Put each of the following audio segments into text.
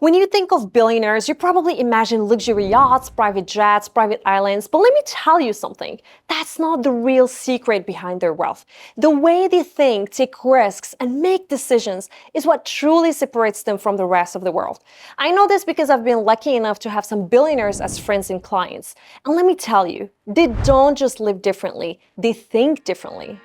When you think of billionaires, you probably imagine luxury yachts, private jets, private islands, but let me tell you something. That's not the real secret behind their wealth. The way they think, take risks, and make decisions is what truly separates them from the rest of the world. I know this because I've been lucky enough to have some billionaires as friends and clients. And let me tell you, they don't just live differently, they think differently.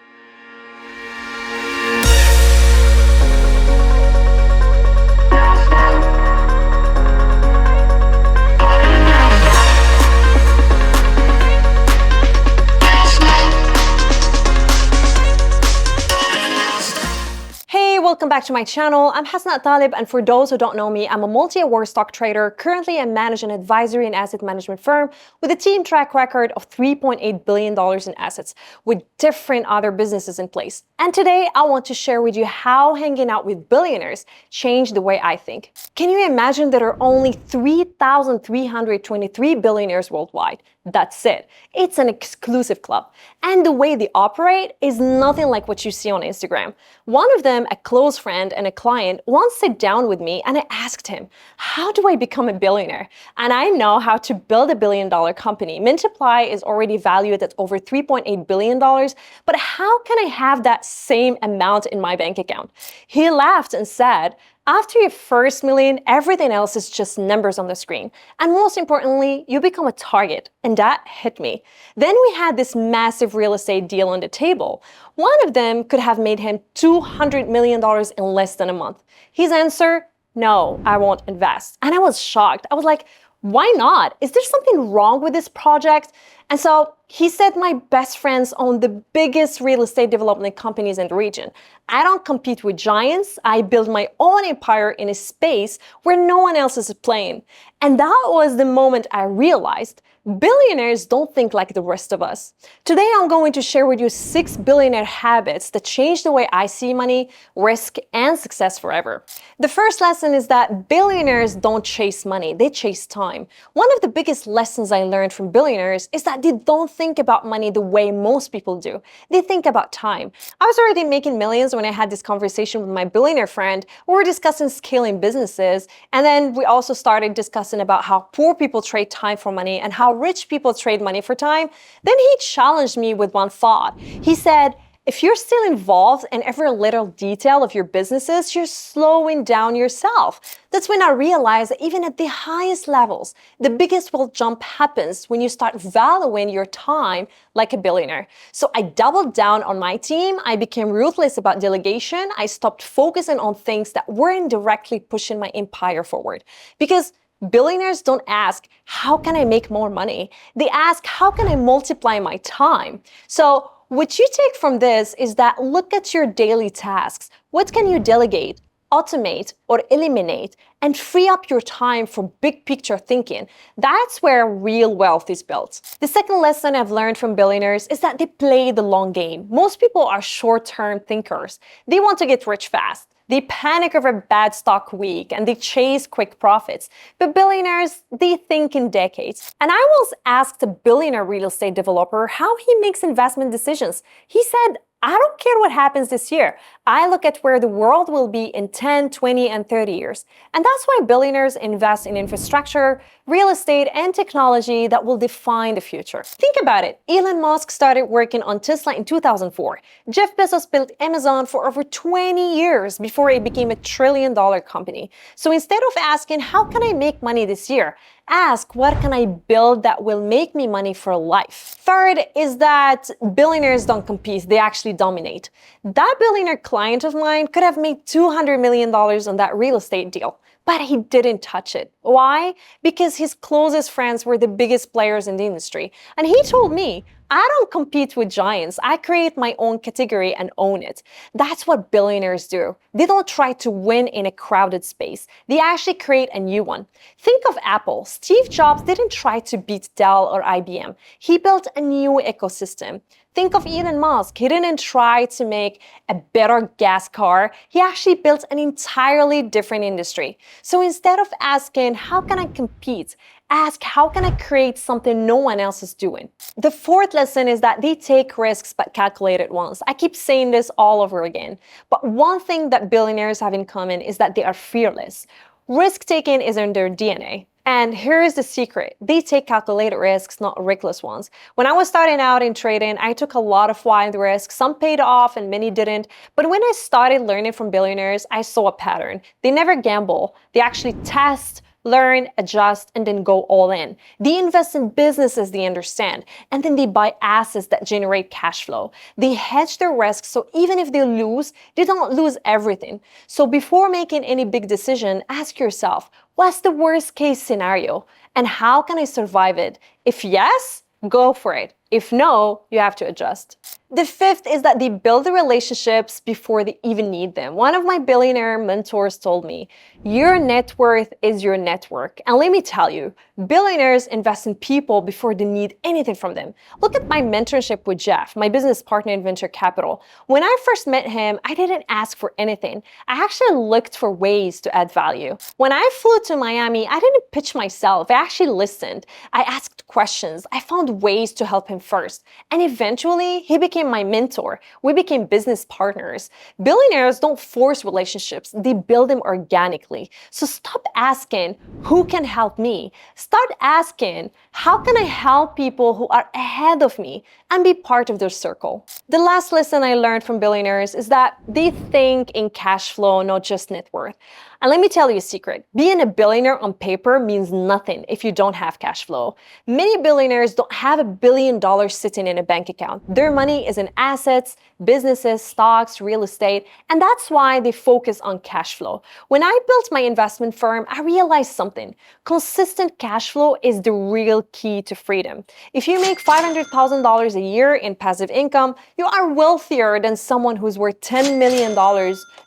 Welcome back to my channel. I'm Hasnae Taleb, and for those who don't know me, I'm a multi-award stock trader. Currently, I manage an advisory and asset management firm with a team track record of $3.8 billion in assets with different other businesses in place. And today, I want to share with you how hanging out with billionaires changed the way I think. Can you imagine there are only 3,323 billionaires worldwide? That's it. It's an exclusive club. And the way they operate is nothing like what you see on Instagram. One of them, a close friend and a client, once sat down with me and I asked him, how do I become a billionaire? And I know how to build a billion-dollar company. Mintiply is already valued at over $3.8 billion, but how can I have that same amount in my bank account? He laughed and said, after your first million, everything else is just numbers on the screen. And most importantly, you become a target. And that hit me. Then we had this massive real estate deal on the table. One of them could have made him $200 million in less than a month. His answer, no, I won't invest. And I was shocked. I was like, why not? Is there something wrong with this project? And so he said, my best friends own the biggest real estate development companies in the region. I don't compete with giants. I build my own empire in a space where no one else is playing. And that was the moment I realized billionaires don't think like the rest of us. Today, I'm going to share with you 6 billionaire habits that change the way I see money, risk, and success forever. The first lesson is that billionaires don't chase money, they chase time. One of the biggest lessons I learned from billionaires is that they don't think about money the way most people do. They think about time. I was already making millions when I had this conversation with my billionaire friend. We were discussing scaling businesses, and then we also started discussing about how poor people trade time for money and how rich people trade money for time. Then he challenged me with one thought. He said, if you're still involved in every little detail of your businesses, you're slowing down yourself. That's when I realized that even at the highest levels, the biggest wealth jump happens when you start valuing your time like a billionaire. So I doubled down on my team. I became ruthless about delegation. I stopped focusing on things that weren't directly pushing my empire forward. Because billionaires don't ask, how can I make more money? They ask, how can I multiply my time? So what you take from this is that look at your daily tasks. What can you delegate, automate, or eliminate, and free up your time for big picture thinking? That's where real wealth is built. The second lesson I've learned from billionaires is that they play the long game. Most people are short-term thinkers. They want to get rich fast. They panic over a bad stock week and they chase quick profits. But billionaires, they think in decades. And I once asked a billionaire real estate developer how he makes investment decisions. He said, I don't care what happens this year. I look at where the world will be in 10, 20, and 30 years. And that's why billionaires invest in infrastructure, real estate, and technology that will define the future. Think about it. Elon Musk started working on Tesla in 2004. Jeff Bezos built Amazon for over 20 years before it became a $1 trillion company. So instead of asking, how can I make money this year? Ask, what can I build that will make me money for life? Third is that billionaires don't compete, they actually dominate. That billionaire client of mine could have made $200 million on that real estate deal, but he didn't touch it. Why? Because his closest friends were the biggest players in the industry. And he told me, I don't compete with giants. I create my own category and own it. That's what billionaires do. They don't try to win in a crowded space. They actually create a new one. Think of Apple. Steve Jobs didn't try to beat Dell or IBM. He built a new ecosystem. Think of Elon Musk. He didn't try to make a better gas car. He actually built an entirely different industry. So instead of asking, how can I compete? Ask, how can I create something no one else is doing? The fourth lesson is that they take risks but calculate it once. I keep saying this all over again. But one thing that billionaires have in common is that they are fearless. Risk-taking is in their DNA. And here's the secret. They take calculated risks, not reckless ones. When I was starting out in trading, I took a lot of wild risks. Some paid off and many didn't. But when I started learning from billionaires, I saw a pattern. They never gamble. They actually test, learn, adjust, and then go all in. They invest in businesses they understand, and then they buy assets that generate cash flow. They hedge their risks, so even if they lose, they don't lose everything. So before making any big decision, ask yourself, what's the worst case scenario? And how can I survive it? If yes, go for it. If no, you have to adjust. The fifth is that they build the relationships before they even need them. One of my billionaire mentors told me, your net worth is your network. And let me tell you, billionaires invest in people before they need anything from them. Look at my mentorship with Jeff, my business partner in venture capital. When I first met him, I didn't ask for anything. I actually looked for ways to add value. When I flew to Miami, I didn't pitch myself. I actually listened. I asked questions. I found ways to help him first. And eventually, he became my mentor. We became business partners. Billionaires don't force relationships. They build them organically. So stop asking, who can help me? Start asking, how can I help people who are ahead of me and be part of their circle? The last lesson I learned from billionaires is that they think in cash flow, not just net worth. And let me tell you a secret. Being a billionaire on paper means nothing if you don't have cash flow. Many billionaires don't have $1 billion sitting in a bank account. Their money is in assets, businesses, stocks, real estate, and that's why they focus on cash flow. When I built my investment firm, I realized something. Consistent cash flow is the real key to freedom. If you make $500,000 a year in passive income, you are wealthier than someone who's worth $10 million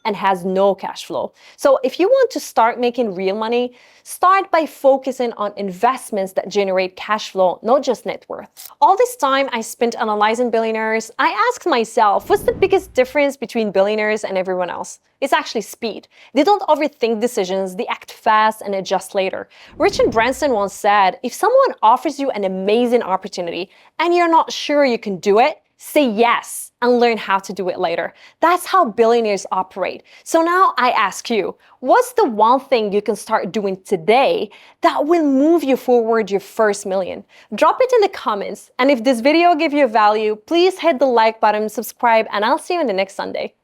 and has no cash flow. So if you want to start making real money, start by focusing on investments that generate cash flow, not just net worth. All this time I spent analyzing billionaires, I asked myself, what's the biggest difference between billionaires and everyone else? It's actually speed. They don't overthink decisions, they act fast and adjust later. Richard Branson once said, if someone offers you an amazing opportunity and you're not sure you can do it, say yes and learn how to do it later. That's how billionaires operate. So now I ask you, what's the one thing you can start doing today that will move you forward your first million? Drop it in the comments. And if this video gave you value, please hit the like button, subscribe, and I'll see you on the next Sunday.